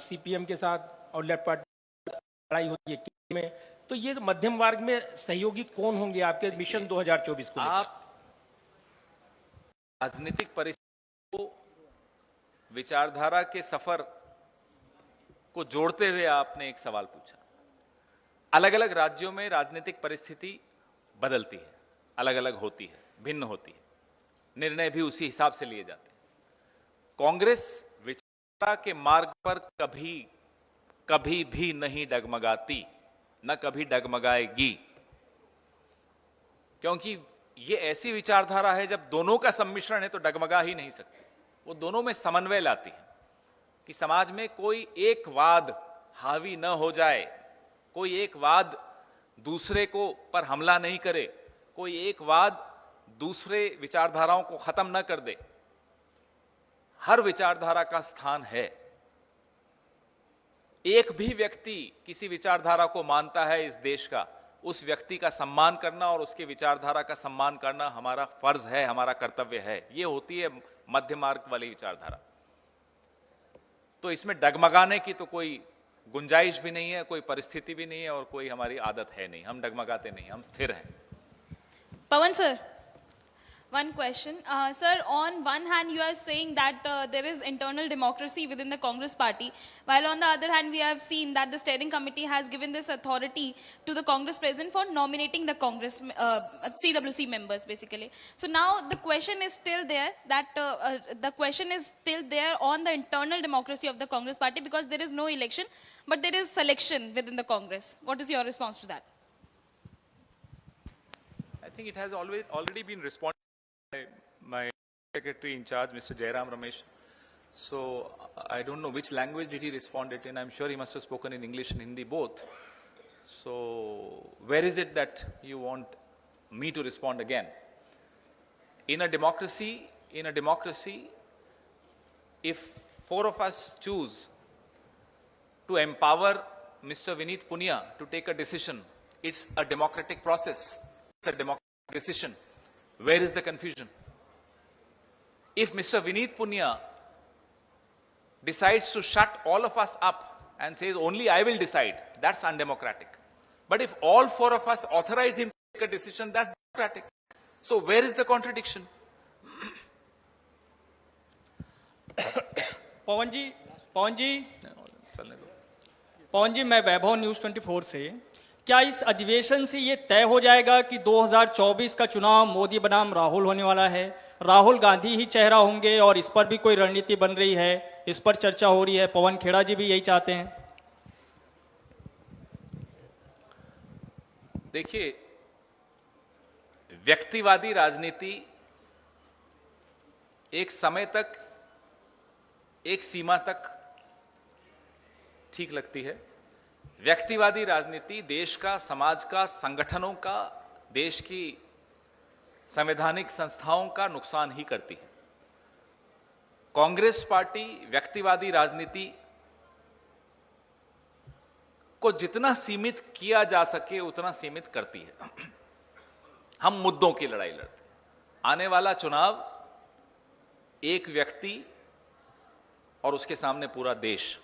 सीपीएम के साथ और लेफ्ट पार्टी लड़ाई होती है केरल में। तो ये मध्यम वर्ग में सहयोगी कौन होंगे आपके मिशन 2024 को लेकर? आप राजनीतिक परिस्थिति को विचारधारा के सफर को जोड़ते हुए आपने एक सवाल पूछा। अलग अलग राज्यों में राजनीतिक परिस्थिति बदलती है, अलग अलग होती है, भिन्न होती है, निर्णय भी उसी हिसाब से लिए जाते हैं। कांग्रेस विचारधारा के मार्ग पर कभी भी नहीं डगमगाती, न कभी डगमगाएगी, क्योंकि ये ऐसी विचारधारा है जब दोनों का सम्मिश्रण है तो डगमगा ही नहीं सकती। वो दोनों में समन्वय लाती है कि समाज में कोई एक वाद हावी न हो जाए, कोई एक वाद दूसरे को पर हमला नहीं करे, कोई एक वाद दूसरे विचारधाराओं को खत्म न कर दे। हर विचारधारा का स्थान है। एक भी व्यक्ति किसी विचारधारा को मानता है इस देश का, उस व्यक्ति का सम्मान करना और उसके विचारधारा का सम्मान करना हमारा फर्ज है, हमारा कर्तव्य है। ये होती है मध्य मार्ग वाली विचारधारा। तो इसमें डगमगाने की तो कोई गुंजाइश भी नहीं है, कोई परिस्थिति भी नहीं है और कोई हमारी आदत है नहीं। हम डगमगाते नहीं, हम स्थिर हैं। Pawan sir, one question. Sir, on one hand you are saying that there is internal democracy within the Congress party, while on the other hand we have seen that the steering committee has given this authority to the Congress president for nominating the Congress CWC members basically. So now the question is still there on the internal democracy of the Congress party, because there is no election but there is selection within the Congress. What is your response to that? I think it has already been responded by my secretary in charge, Mr. Jairam Ramesh. So I don't know which language did he respond it in. I'm sure he must have spoken in English and Hindi both. So where is it that you want me to respond again? In a democracy, if four of us choose to empower Mr. Vineet Punia to take a decision, it's a democratic process. It's a democratic decision. Where is the confusion? If Mr. Vineet Punia decides to shut all of us up and says only I will decide, that's undemocratic. But if all four of us authorize him to take a decision, that's democratic. So where is the contradiction? पवन जी मैं वैभव news 24 से, क्या इस अधिवेशन से ये तय हो जाएगा कि 2024 का चुनाव मोदी बनाम राहुल होने वाला है? राहुल गांधी ही चेहरा होंगे और इस पर भी कोई रणनीति बन रही है, इस पर चर्चा हो रही है, पवन खेड़ा जी भी यही चाहते हैं। देखिए, व्यक्तिवादी राजनीति एक समय तक, एक सीमा तक ठीक लगती है। व्यक्तिवादी राजनीति देश का, समाज का, संगठनों का, देश की संवैधानिक संस्थाओं का नुकसान ही करती है। कांग्रेस पार्टी व्यक्तिवादी राजनीति को जितना सीमित किया जा सके उतना सीमित करती है। हम मुद्दों की लड़ाई लड़ते हैं। आने वाला चुनाव एक व्यक्ति और उसके सामने पूरा देश,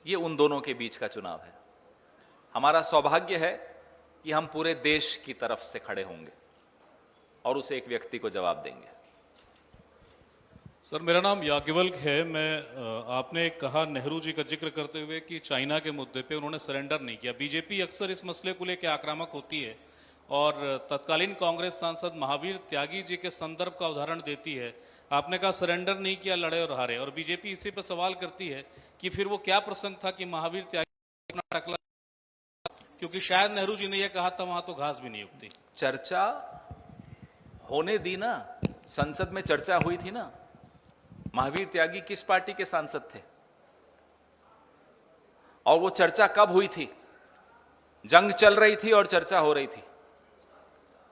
ये उन दोनों के बीच का चुनाव है। हमारा सौभाग्य है कि हम पूरे देश की तरफ से खड़े होंगे और उस एक व्यक्ति को जवाब देंगे। सर, मेरा नाम याज्ञवल्क है। आपने कहा नेहरू जी का जिक्र करते हुए कि चाइना के मुद्दे पे उन्होंने सरेंडर नहीं किया। बीजेपी अक्सर इस मसले को लेकर आक्रामक होती है और तत्कालीन कांग्रेस सांसद महावीर त्यागी जी के संदर्भ का उदाहरण देती है। आपने कहा सरेंडर नहीं किया, लड़े और हारे, और बीजेपी इसी पर सवाल करती है कि फिर वो क्या प्रसंग था कि महावीर त्यागी अपना टकला, क्योंकि शायद नेहरू जी ने यह कहा था वहां तो घास भी नहीं उगती। चर्चा होने दी ना, संसद में चर्चा हुई थी ना। महावीर त्यागी किस पार्टी के सांसद थे और वो चर्चा कब हुई थी? जंग चल रही थी और चर्चा हो रही थी।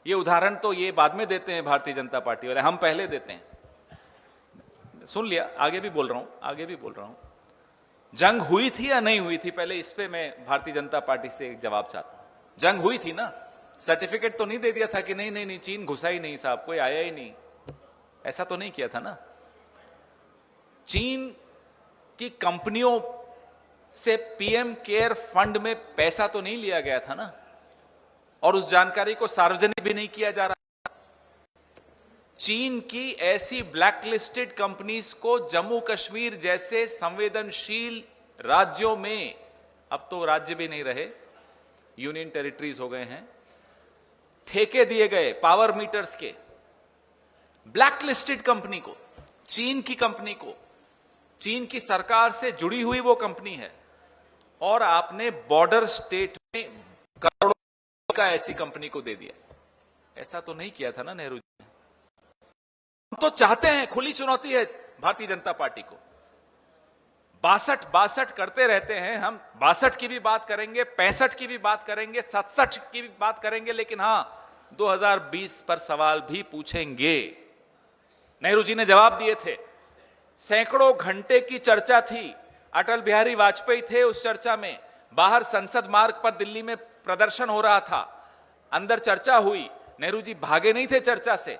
ये उदाहरण तो ये बाद में देते हैं भारतीय जनता पार्टी वाले, हम पहले देते हैं। सुन लिया, आगे भी बोल रहा हूं। जंग हुई थी या नहीं हुई थी, पहले इस पे मैं भारतीय जनता पार्टी से एक जवाब चाहता हूं। जंग हुई थी ना, सर्टिफिकेट तो नहीं दे दिया था कि नहीं चीन घुसा ही नहीं साहब, कोई आया ही नहीं, ऐसा तो नहीं किया था ना। चीन की कंपनियों से पीएम केयर फंड में पैसा तो नहीं लिया गया था ना, और उस जानकारी को सार्वजनिक भी नहीं किया जा रहा। चीन की ऐसी ब्लैकलिस्टेड कंपनीज को जम्मू कश्मीर जैसे संवेदनशील राज्यों में, अब तो राज्य भी नहीं रहे, यूनियन टेरिटरीज हो गए हैं, ठेके दिए गए पावर मीटर्स के। ब्लैकलिस्टेड कंपनी को, चीन की कंपनी को, चीन की सरकार से जुड़ी हुई वो कंपनी है, और आपने बॉर्डर स्टेट में करोड़ों का ऐसी कंपनी को दे दिया। ऐसा तो नहीं किया था ना नेहरू जी ने। हम तो चाहते हैं, खुली चुनौती है भारतीय जनता पार्टी को। 62 करते रहते हैं हम, 62 की भी बात करेंगे, 65 की भी बात करेंगे, 67 की भी बात करेंगे, लेकिन हां 2020 पर सवाल भी पूछेंगे। नेहरू जी ने जवाब दिए थे। सैकड़ों घंटे की चर्चा थी, अटल बिहारी वाजपेयी थे उस चर्चा में, बाहर संसद मार्ग पर दिल्ली में प्रदर्शन हो रहा था, अंदर चर्चा हुई, नेहरू जी भागे नहीं थे चर्चा से,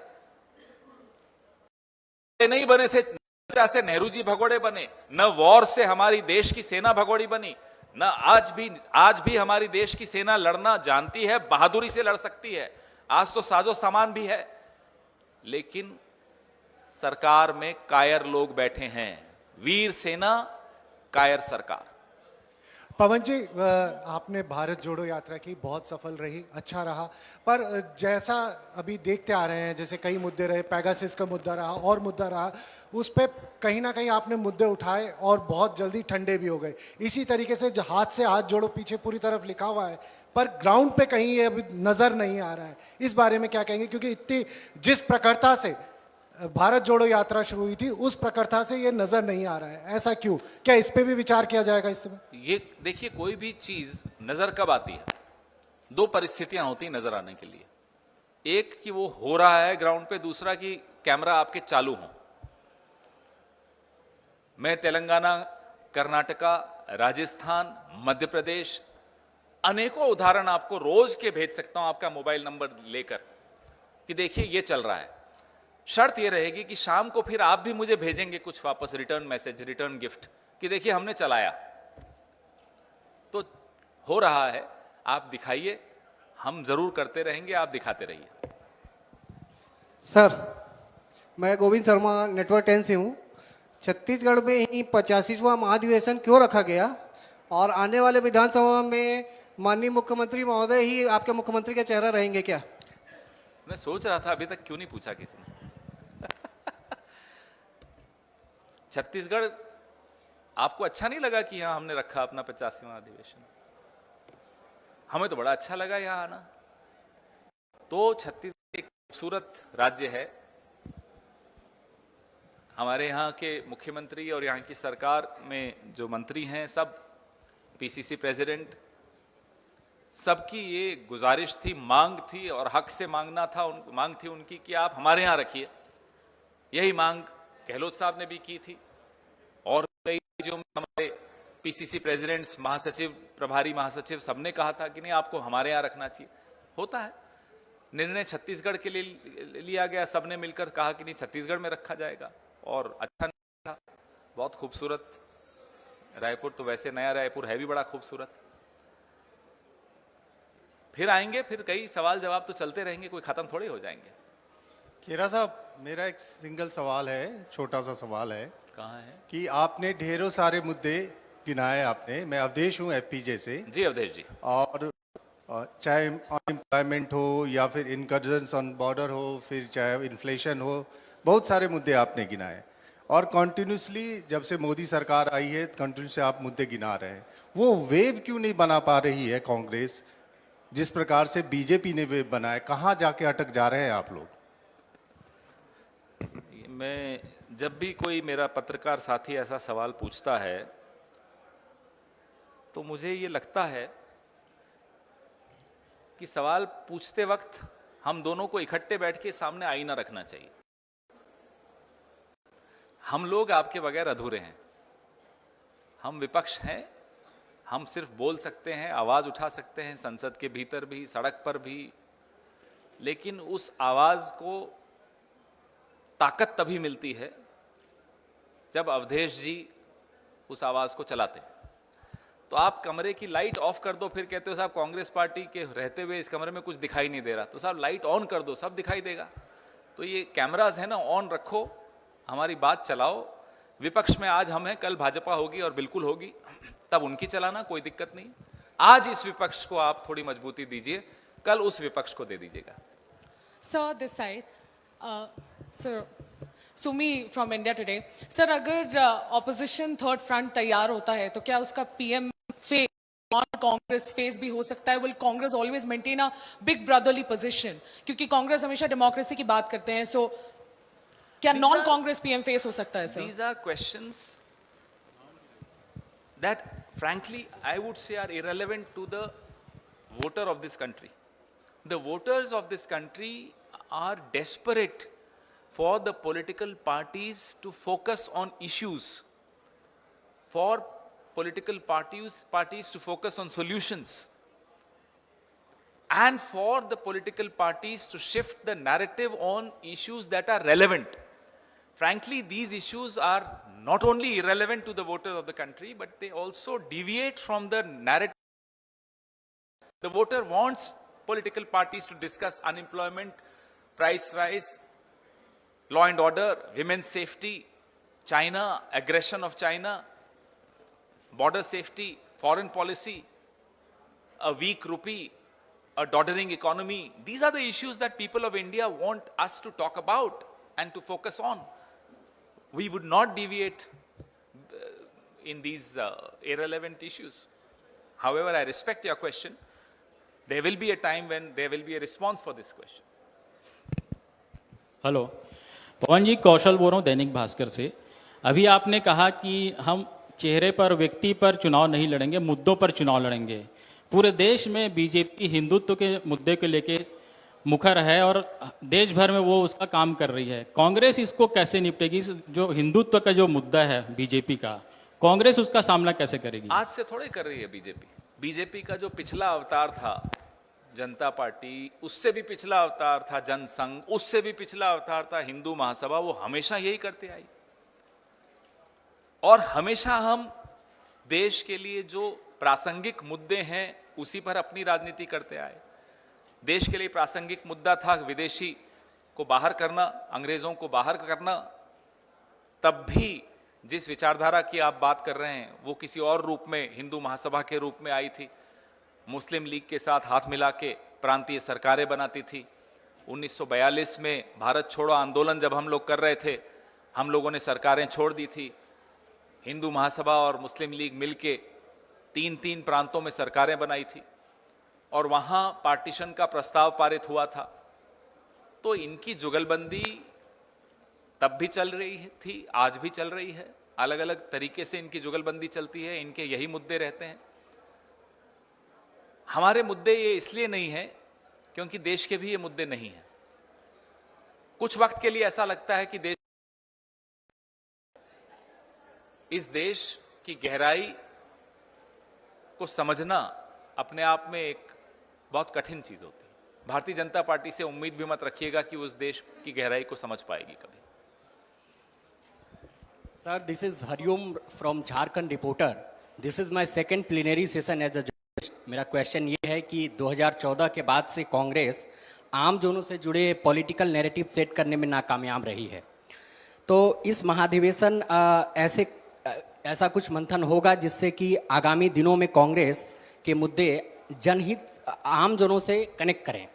नहीं बने थे चर्चा से नेहरू जी भगोड़े बने। न वॉर से हमारी देश की सेना भगोड़ी बनी, न आज भी हमारी देश की सेना लड़ना जानती है, बहादुरी से लड़ सकती है, आज तो साजो सामान भी है, लेकिन सरकार में कायर लोग बैठे हैं। वीर सेना, कायर सरकार। पवन जी, आपने भारत जोड़ो यात्रा की, बहुत सफल रही, अच्छा रहा, पर जैसा अभी देखते आ रहे हैं, जैसे कई मुद्दे रहे, पेगासिस का मुद्दा रहा और मुद्दा रहा, उस पर कहीं ना कहीं आपने मुद्दे उठाए और बहुत जल्दी ठंडे भी हो गए। इसी तरीके से हाथ से हाथ जोड़ो पीछे पूरी तरफ लिखा हुआ है, पर ग्राउंड पे कहीं ये अभी नजर नहीं आ रहा है। इस बारे में क्या कहेंगे, क्योंकि इतनी जिस प्रखरता से भारत जोड़ो यात्रा शुरू हुई थी, उस प्रखरता से ये नजर नहीं आ रहा है, ऐसा क्यों? क्या इस पे भी विचार किया जाएगा इस समय? ये देखिए, कोई भी चीज नजर कब आती है? दो परिस्थितियां होती हैं नजर आने के लिए। एक कि वो हो रहा है ग्राउंड पे, दूसरा कि कैमरा आपके चालू हो। मैं तेलंगाना, कर्नाटका, राजस्थान, मध्य प्रदेश, अनेकों उदाहरण आपको रोज के भेज सकता हूं आपका मोबाइल नंबर लेकर, कि देखिए ये चल रहा है। शर्त यह रहेगी कि शाम को फिर आप भी मुझे भेजेंगे कुछ वापस, रिटर्न मैसेज, रिटर्न गिफ्ट, कि देखिए हमने चलाया, तो हो रहा है, आप दिखाइए, हम जरूर करते रहेंगे, आप दिखाते रहिए। सर, मैं गोविंद शर्मा नेटवर्क 10 से हूँ। छत्तीसगढ़ में ही 85वां महाधिवेशन क्यों रखा गया, और आने वाले विधानसभा में माननीय मुख्यमंत्री महोदय ही आपके मुख्यमंत्री का चेहरा रहेंगे क्या? मैं सोच रहा था, अभी तक क्यों नहीं पूछा किसी ने। छत्तीसगढ़ आपको अच्छा नहीं लगा कि यहां हमने रखा अपना 85वां अधिवेशन? हमें तो बड़ा अच्छा लगा यहां आना। तो छत्तीसगढ़ एक खूबसूरत राज्य है। हमारे यहाँ के मुख्यमंत्री और यहाँ की सरकार में जो मंत्री हैं, सब पीसीसी प्रेसिडेंट, सबकी ये गुजारिश थी, मांग थी, और हक से मांगना था, मांग थी उनकी कि आप हमारे यहाँ रखिए। यही मांग गहलोत साहब ने भी की थी, और कई जो हमारे पीसीसी प्रेसिडेंट्स, महासचिव, प्रभारी महासचिव, सबने कहा था कि नहीं, आपको हमारे यहाँ रखना चाहिए। होता है, निर्णय छत्तीसगढ़ के लिए लिया गया, सबने मिलकर कहा कि नहीं, छत्तीसगढ़ में रखा जाएगा, और अच्छा था, बहुत खूबसूरत रायपुर। तो वैसे नया रायपुर है भी बड़ा खूबसूरत। फिर आएंगे, फिर कई सवाल जवाब तो चलते रहेंगे, कोई खत्म थोड़े हो जाएंगे। खेरा साहब, मेरा एक सिंगल सवाल है, छोटा सा सवाल है। कहाँ है? कि आपने ढेरों सारे मुद्दे गिनाए आपने। मैं अवधेश हूँ एफपीजे से। जी अवधेश जी। और चाहे अनएम्प्लॉयमेंट हो या फिर इनकर्जन्स ऑन बॉर्डर हो, फिर चाहे इन्फ्लेशन हो, बहुत सारे मुद्दे आपने गिनाए। और कंटिन्यूसली जब से मोदी सरकार आई है, कंटिन्यूसली आप मुद्दे गिना रहे हैं। वो वेव क्यों नहीं बना पा रही है कांग्रेस, जिस प्रकार से बीजेपी ने वेव बनाया? कहाँ जाके अटक जा रहे हैं आप लोग? मैं जब भी कोई मेरा पत्रकार साथी ऐसा सवाल पूछता है, तो मुझे ये लगता है कि सवाल पूछते वक्त हम दोनों को इकट्ठे बैठ के सामने आईना रखना चाहिए। हम लोग आपके बगैर अधूरे हैं। हम विपक्ष हैं, हम सिर्फ बोल सकते हैं, आवाज उठा सकते हैं, संसद के भीतर भी, सड़क पर भी, लेकिन उस आवाज को ताकत तभी मिलती है जब अवधेश जी उस आवाज को चलाते हैं। तो आप कमरे की लाइट ऑफ कर दो, फिर कहते हो साहब कांग्रेस पार्टी के रहते हुए इस कमरे में कुछ दिखाई नहीं दे रहा, तो साहब लाइट ऑन कर दो, सब दिखाई देगा। तो ये कैमरास है ना, ऑन रखो, हमारी बात चलाओ। विपक्ष में आज हम हैं, कल भाजपा होगी और बिल्कुल होगी, तब उनकी चलाना, कोई दिक्कत नहीं। आज इस विपक्ष को आप थोड़ी मजबूती दीजिए, कल उस विपक्ष को दे दीजिएगा। Sir this side, sir Sumi from India Today. Sir अगर ऑपोजिशन थर्ड फ्रंट तैयार होता है तो क्या उसका PM face non Congress face भी हो सकता है? Will Congress always maintain a big brotherly position? क्योंकि कांग्रेस हमेशा डेमोक्रेसी की बात करते हैं, सो क्या नॉन कांग्रेस पीएम फेस हो सकता है sir? These are questions that frankly I would say are irrelevant to the voter of this country. The voters of this country are desperate for the political parties to focus on issues, for political parties to focus on solutions, and for the political parties to shift the narrative on issues that are relevant. Frankly, these issues are not only irrelevant to the voters of the country, but they also deviate from the narrative. The voter wants political parties to discuss unemployment, price rise, law and order, women's safety, China, aggression of China, border safety, foreign policy, a weak rupee, a doddering economy. These are the issues that people of India want us to talk about and to focus on. We would not deviate in these irrelevant issues. However, I respect your question. There will be a time when there will be a response for this question. Hello Pavan ji, Kaushal बोल रहा हूँ दैनिक भास्कर से। अभी आपने कहा कि हम चेहरे पर, व्यक्ति पर चुनाव नहीं लड़ेंगे, मुद्दों पर चुनाव लड़ेंगे। पूरे देश में बीजेपी हिंदुत्व के मुद्दे को लेके मुखर है और देश भर में वो उसका काम कर रही है। कांग्रेस इसको कैसे निपटेगी? जो हिंदुत्व का जो मुद्दा है बीजेपी का, कांग्रेस उसका सामना कैसे करेगी? आज से थोड़े कर रही है बीजेपी। बीजेपी का जो पिछला अवतार था जनता पार्टी, उससे भी पिछला अवतार था जनसंघ, उससे भी पिछला अवतार था हिंदू महासभा, वो हमेशा यही करते आई। और हमेशा हम देश के लिए जो प्रासंगिक मुद्दे हैं उसी पर अपनी राजनीति करते आए। देश के लिए प्रासंगिक मुद्दा था विदेशी को बाहर करना, अंग्रेजों को बाहर करना। तब भी जिस विचारधारा की आप बात कर रहे हैं वो किसी और रूप में हिंदू महासभा के रूप में आई थी। मुस्लिम लीग के साथ हाथ मिला के प्रांतीय सरकारें बनाती थी। 1942 में भारत छोड़ो आंदोलन जब हम लोग कर रहे थे, हम लोगों ने सरकारें छोड़ दी थी। हिंदू महासभा और मुस्लिम लीग मिलके 3 प्रांतों में सरकारें बनाई थी और वहां पार्टीशन का प्रस्ताव पारित हुआ था। तो इनकी जुगलबंदी तब भी चल रही थी, आज भी चल रही है। अलग अलग तरीके से इनकी जुगलबंदी चलती है, इनके यही मुद्दे रहते हैं। हमारे मुद्दे ये इसलिए नहीं है क्योंकि देश के भी ये मुद्दे नहीं हैं। कुछ वक्त के लिए ऐसा लगता है कि इस देश की गहराई को समझना अपने आप में एक बहुत कठिन चीज होती है। भारतीय जनता पार्टी से उम्मीद भी मत रखिएगा कि उस देश की गहराई को समझ पाएगी कभी। Sir, this is Hariom from Jharkhand Reporter. This is my second plenary session as a journalist. मेरा क्वेश्चन ये है कि 2014 के बाद से कांग्रेस आम जनों से जुड़े पॉलिटिकल नैरेटिव सेट करने में नाकामयाब रही है। तो इस महाधिवेशन ऐसा कुछ मंथन होगा जिससे कि आगामी दिनों में कांग्रेस के मुद्दे जनहित आम जनों से कनेक्ट करें।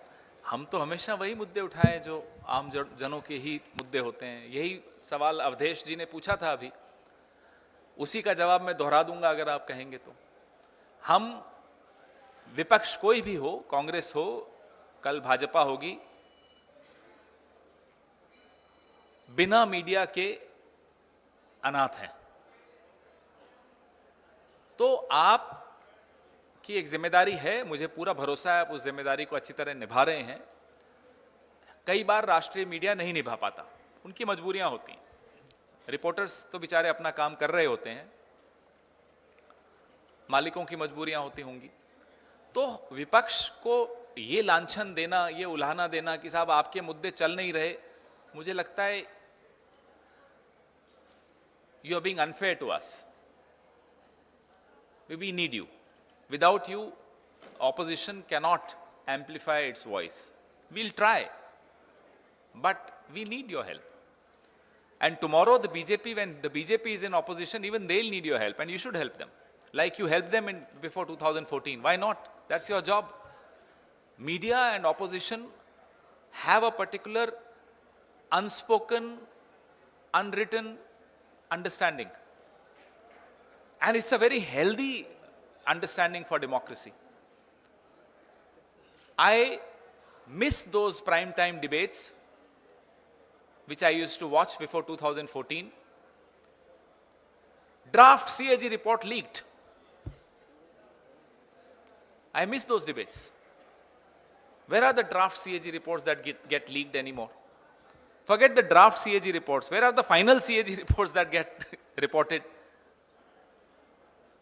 हम तो हमेशा वही मुद्दे उठाएं जो आम जनों के ही मुद्दे होते हैं। यही सवाल अवधेश जी ने पूछा था अभी, उसी का जवाब मैं दोहरा दूंगा अगर आप कहेंगे तो। हम विपक्ष कोई भी हो, कांग्रेस हो, कल भाजपा होगी, बिना मीडिया के अनाथ हैं। तो आप की एक जिम्मेदारी है, मुझे पूरा भरोसा है आप उस जिम्मेदारी को अच्छी तरह निभा रहे हैं। कई बार राष्ट्रीय मीडिया नहीं निभा पाता, उनकी मजबूरियां होती हैं। रिपोर्टर्स तो बेचारे अपना काम कर रहे होते हैं, मालिकों की मजबूरियां होती होंगी। तो विपक्ष को ये लांछन देना, ये उल्हाना देना कि साहब आपके मुद्दे चल नहीं रहे, मुझे लगता है you are being unfair to us. We need you. Without you opposition cannot amplify its voice. We'll try, but we need your help. And tomorrow the BJP, when the BJP is in opposition, even they'll need your help, and you should help them like you helped them in before 2014. Why not? That's your job. Media and opposition have a particular unspoken, unwritten understanding, and it's a very healthy understanding for democracy. I miss those prime time debates which I used to watch before 2014. Draft CAG report leaked. I miss those debates. Where are the draft CAG reports that get leaked anymore? Forget the draft CAG reports. Where are the final CAG reports that get reported?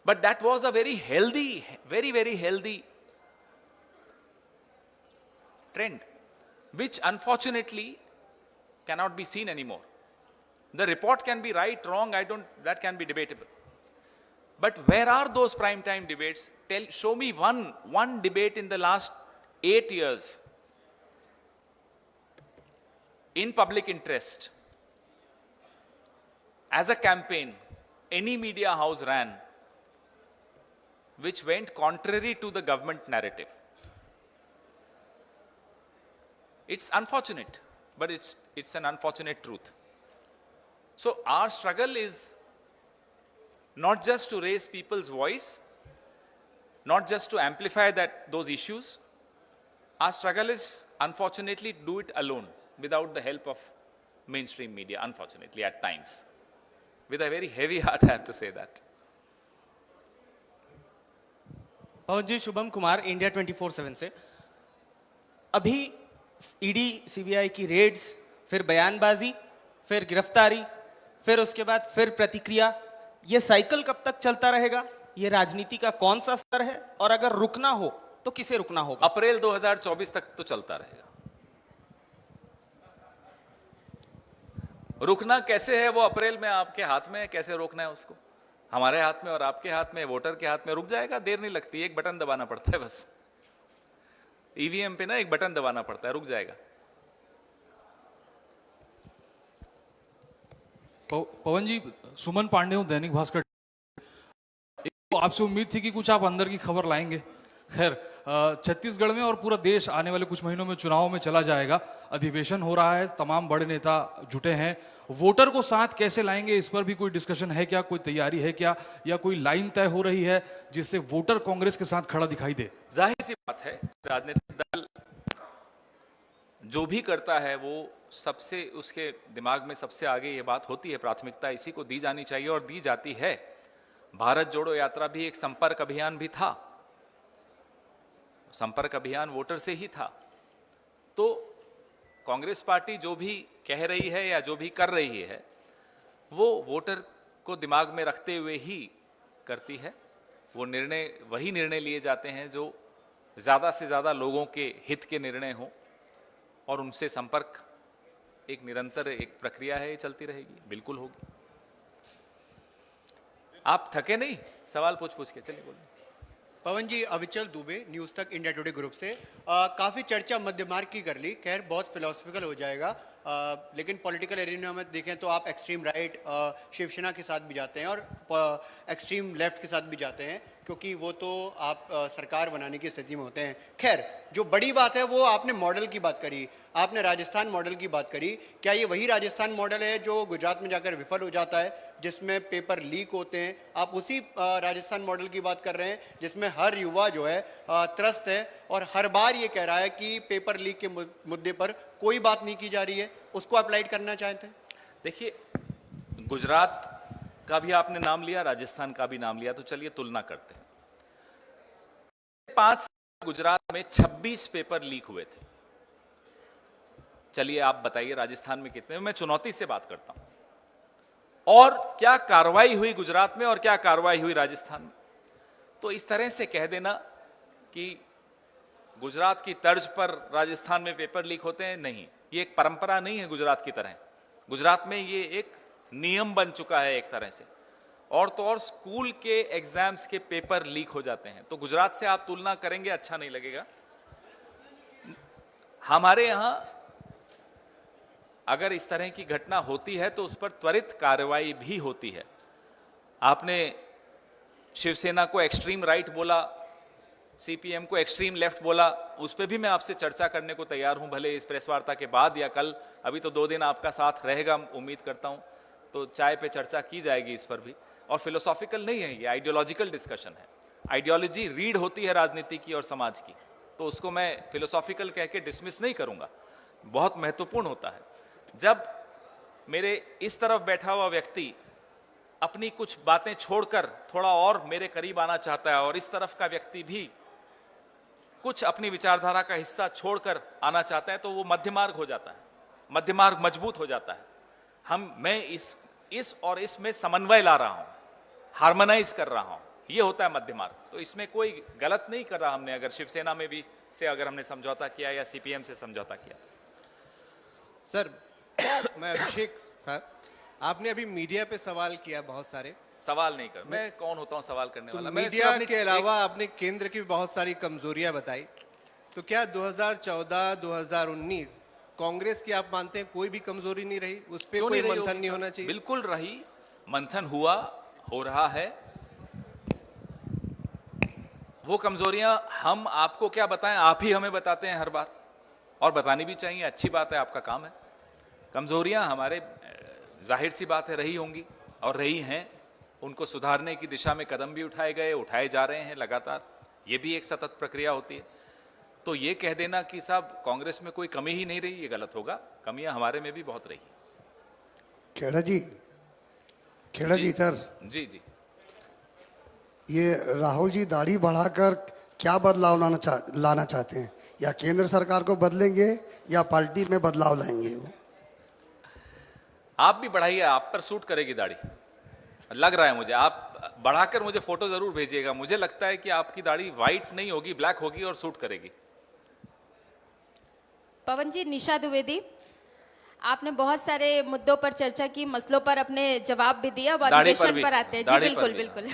But that was a very healthy, very, very healthy trend, which unfortunately cannot be seen anymore. The report can be right, wrong, that can be debatable. But where are those prime time debates? Show me one debate in the last 8 years in public interest as a campaign any media house ran which went contrary to the government narrative. It's unfortunate, but it's an unfortunate truth. So our struggle is not just to raise people's voice, not just to amplify those issues. Our struggle is, unfortunately, to do it alone, without the help of mainstream media, unfortunately, at times. With a very heavy heart, I have to say that. Pawan ji, Shubham Kumar, India 24/7 से। अभी ED CBI की Reds, फिर बयानबाजी, फिर गिरफ्तारी, फिर उसके बाद फिर प्रतिक्रिया, ये साइकिल कब तक चलता रहेगा? ये राजनीति का कौन सा स्तर है, और अगर रुकना हो तो किसे रुकना होगा? अप्रैल 2024 तक तो चलता रहेगा। रुकना कैसे है वो अप्रैल में आपके हाथ में है, कैसे रोकना है उसको। हमारे हाथ में और आपके हाथ में, वोटर के हाथ में। रुक जाएगा, देर नहीं लगती, एक बटन दबाना पड़ता है बस। ईवीएम पे ना एक बटन दबाना पड़ता है, रुक जाएगा। पवन जी, सुमन पांडे हूं, दैनिक भास्कर। तो आपसे उम्मीद थी कि कुछ आप अंदर की खबर लाएंगे। खैर, छत्तीसगढ़ में और पूरा देश आने वाले कुछ महीनों में चुनाव में चला जाएगा। अधिवेशन हो रहा है, तमाम बड़े नेता जुटे हैं। वोटर को साथ कैसे लाएंगे, इस पर भी कोई डिस्कशन है क्या, कोई तैयारी है क्या, या कोई लाइन तय हो रही है जिससे वोटर कांग्रेस के साथ खड़ा दिखाई दे? जाहिर सी बात है, राजनीतिक दल जो भी करता है वो सबसे, उसके दिमाग में सबसे आगे ये बात होती है, प्राथमिकता इसी को दी जानी चाहिए और दी जाती है। भारत जोड़ो यात्रा भी एक संपर्क अभियान भी था, संपर्क अभियान वोटर से ही था। तो कांग्रेस पार्टी जो भी कह रही है या जो भी कर रही है वो वोटर को दिमाग में रखते हुए ही करती है। वो निर्णय, वही निर्णय लिए जाते हैं जो ज्यादा से ज्यादा लोगों के हित के निर्णय हो, और उनसे संपर्क एक निरंतर एक प्रक्रिया है, ये चलती रहेगी, बिल्कुल होगी। आप थके नहीं सवाल पूछ के? चलिए बोलिए। पवन जी, अविचल दुबे, न्यूज तक इंडिया टुडे ग्रुप से। काफी चर्चा मध्य मार्ग की कर ली, खैर बहुत फिलोसफिकल हो जाएगा, लेकिन पॉलिटिकल एरिना में देखें तो आप एक्सट्रीम राइट शिवसेना के साथ भी जाते हैं और एक्सट्रीम लेफ्ट के साथ भी जाते हैं, क्योंकि वो तो आप सरकार बनाने की स्थिति में होते हैं। खैर, जो बड़ी बात है वो आपने मॉडल की बात करी, आपने राजस्थान मॉडल की बात करी। क्या ये वही राजस्थान मॉडल है जो गुजरात में जाकर विफल हो जाता है, जिसमें पेपर लीक होते हैं? आप उसी राजस्थान मॉडल की बात कर रहे हैं जिसमें हर युवा जो है त्रस्त है और हर बार ये कह रहा है कि पेपर लीक के मुद्दे पर कोई बात नहीं की जा रही है, उसको अप्लाइड करना चाहते हैं? देखिए, गुजरात का भी आपने नाम लिया, राजस्थान का भी नाम लिया, तो चलिए तुलना करते हैं। 5 गुजरात में 26 पेपर लीक हुए थे। चलिए आप बताइए राजस्थान में कितने, मैं चुनौती से बात करता हूं। और क्या कार्रवाई हुई गुजरात में और क्या कार्रवाई हुई राजस्थान में। तो इस तरह से कह देना कि गुजरात की तर्ज पर राजस्थान में पेपर लीक होते हैं, नहीं, ये एक परंपरा नहीं है गुजरात की तरह। गुजरात में ये एक नियम बन चुका है एक तरह से। और तो और स्कूल के एग्जाम्स के पेपर लीक हो जाते हैं, तो गुजरात से आप तुलना करेंगे अच्छा नहीं लगेगा। हमारे यहां अगर इस तरह की घटना होती है तो उस पर त्वरित कार्रवाई भी होती है। आपने शिवसेना को एक्सट्रीम राइट बोला, सीपीएम को एक्सट्रीम लेफ्ट बोला, उस पर भी मैं आपसे चर्चा करने को तैयार हूं, भले इस प्रेस वार्ता के बाद या कल। अभी तो 2 दिन आपका साथ रहेगा उम्मीद करता हूं, तो चाय पे चर्चा की जाएगी इस पर भी। और फिलोसॉफिकल नहीं है, ये आइडियोलॉजिकल डिस्कशन है। आइडियोलॉजी रीड होती है राजनीति की और समाज की, तो उसको मैं फिलोसॉफिकल कह के डिसमिस नहीं करूंगा, बहुत महत्वपूर्ण होता है। जब मेरे इस तरफ बैठा हुआ व्यक्ति अपनी कुछ बातें छोड़कर थोड़ा और मेरे करीब आना चाहता है और इस तरफ का व्यक्ति भी कुछ अपनी विचारधारा का हिस्सा छोड़कर आना चाहता है, तो वो मध्य मार्ग हो जाता है, मध्य मार्ग मजबूत हो जाता है। मैं इस और इसमें समन्वय ला रहा हूं, हार्मोनाइज कर रहा हूं, ये होता है मध्य मार्ग। तो इसमें कोई गलत नहीं कर रहा हमने, अगर शिवसेना में भी से अगर हमने समझौता किया या सीपीएम से समझौता किया। सर मैं अभिषेक था, आपने अभी मीडिया पे सवाल किया, बहुत सारे सवाल नहीं कर, मैं कौन होता हूं सवाल करने वाला। मीडिया के अलावा आपने केंद्र की भी बहुत सारी कमजोरियां बताई, तो क्या 2014-2019 कांग्रेस की आप मानते हैं कोई भी कमजोरी नहीं रही, उस पर कोई मंथन नहीं होना चाहिए? बिल्कुल रही, मंथन हुआ, हो रहा है। वो कमजोरियां हम आपको क्या बताएं, आप ही हमें बताते हैं हर बार, और बतानी भी चाहिए, अच्छी बात है, आपका काम है। कमजोरियां हमारे जाहिर सी बात है रही होंगी और रही हैं, उनको सुधारने की दिशा में कदम भी उठाए गए, उठाए जा रहे हैं लगातार, ये भी एक सतत प्रक्रिया होती है। तो ये कह देना कि साहब कांग्रेस में कोई कमी ही नहीं रही, ये गलत होगा, कमियां हमारे में भी बहुत रही। खेड़ा जी इधर जी जी, ये राहुल जी दाढ़ी बढ़ाकर क्या बदलाव लाना चाहते हैं, या केंद्र सरकार को बदलेंगे या पार्टी में बदलाव लाएंगे? वो आप भी बढ़ाइए, आप पर सूट करेगी दाढ़ी, लग रहा है मुझे। आप बढ़ाकर मुझे फोटो जरूर भेजिएगा, मुझे लगता है कि आपकी दाढ़ी व्हाइट नहीं होगी, ब्लैक होगी और सूट करेगी। पवन जी, निशा द्विवेदी, आपने बहुत सारे मुद्दों पर चर्चा की, मसलों पर अपने जवाब भी दिया, अब अधिवेशन पर आते हैं। जी बिल्कुल बिल्कुल।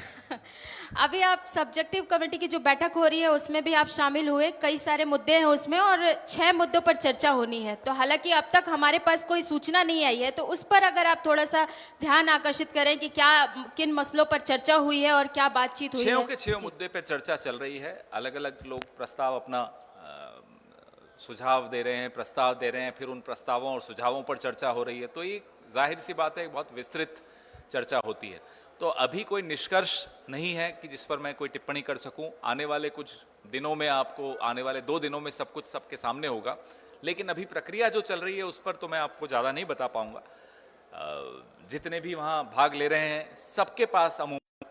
अभी आप सब्जेक्टिव कमेटी की जो बैठक हो रही है उसमें भी आप शामिल हुए, कई सारे मुद्दे हैं उसमें और 6 मुद्दों पर चर्चा होनी है। तो हालांकि अब तक हमारे पास कोई सूचना नहीं आई है, तो उस पर अगर आप थोड़ा सा ध्यान आकर्षित करें कि क्या किन मसलों पर चर्चा हुई है और क्या बातचीत हुई है। 6 के 6 मुद्दे पर चर्चा चल रही है, अलग अलग लोग प्रस्ताव अपना सुझाव दे रहे हैं, प्रस्ताव दे रहे हैं, फिर उन प्रस्तावों और सुझावों पर चर्चा हो रही है। तो ये जाहिर सी बात है, बहुत विस्तृत चर्चा होती है। तो अभी कोई निष्कर्ष नहीं है कि जिस पर मैं कोई टिप्पणी कर सकूं। आने वाले कुछ दिनों में, आपको आने वाले 2 दिनों में सब कुछ सबके सामने होगा, लेकिन अभी प्रक्रिया जो चल रही है उस पर तो मैं आपको ज़्यादा नहीं बता पाऊंगा। जितने भी वहाँ भाग ले रहे हैं सबके पास अमूमन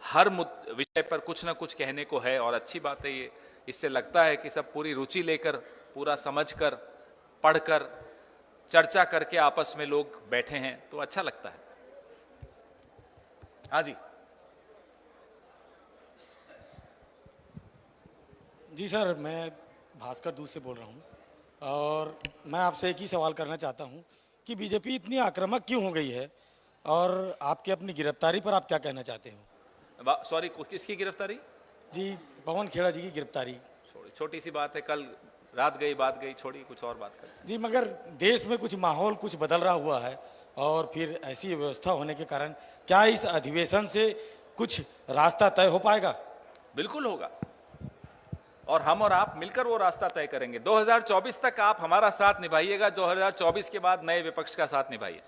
हर विषय पर कुछ ना कुछ कहने को है, और अच्छी बात है ये। इससे लगता है कि सब पूरी रुचि लेकर, पूरा समझकर, पढ़कर, चर्चा करके आपस में लोग बैठे हैं, तो अच्छा लगता है। हाँ जी जी सर, मैं भास्कर दूध से बोल रहा हूँ, और मैं आपसे एक ही सवाल करना चाहता हूँ कि बीजेपी इतनी आक्रामक क्यों हो गई है, और आपकी अपनी गिरफ्तारी पर आप क्या कहना चाहते हो? सॉरी, किसकी गिरफ्तारी? जी, पवन खेड़ा जी की गिरफ्तारी। छोटी सी बात है, कल रात गई बात गई, छोड़ी, कुछ और बात करते हैं। जी, मगर देश में कुछ माहौल कुछ बदल रहा हुआ है, और फिर ऐसी व्यवस्था होने के कारण क्या इस अधिवेशन से कुछ रास्ता तय हो पाएगा? बिल्कुल होगा, और हम और आप मिलकर वो रास्ता तय करेंगे। 2024 तक आप हमारा साथ निभाइएगा, 2024 के बाद नए विपक्ष का साथ निभाइए।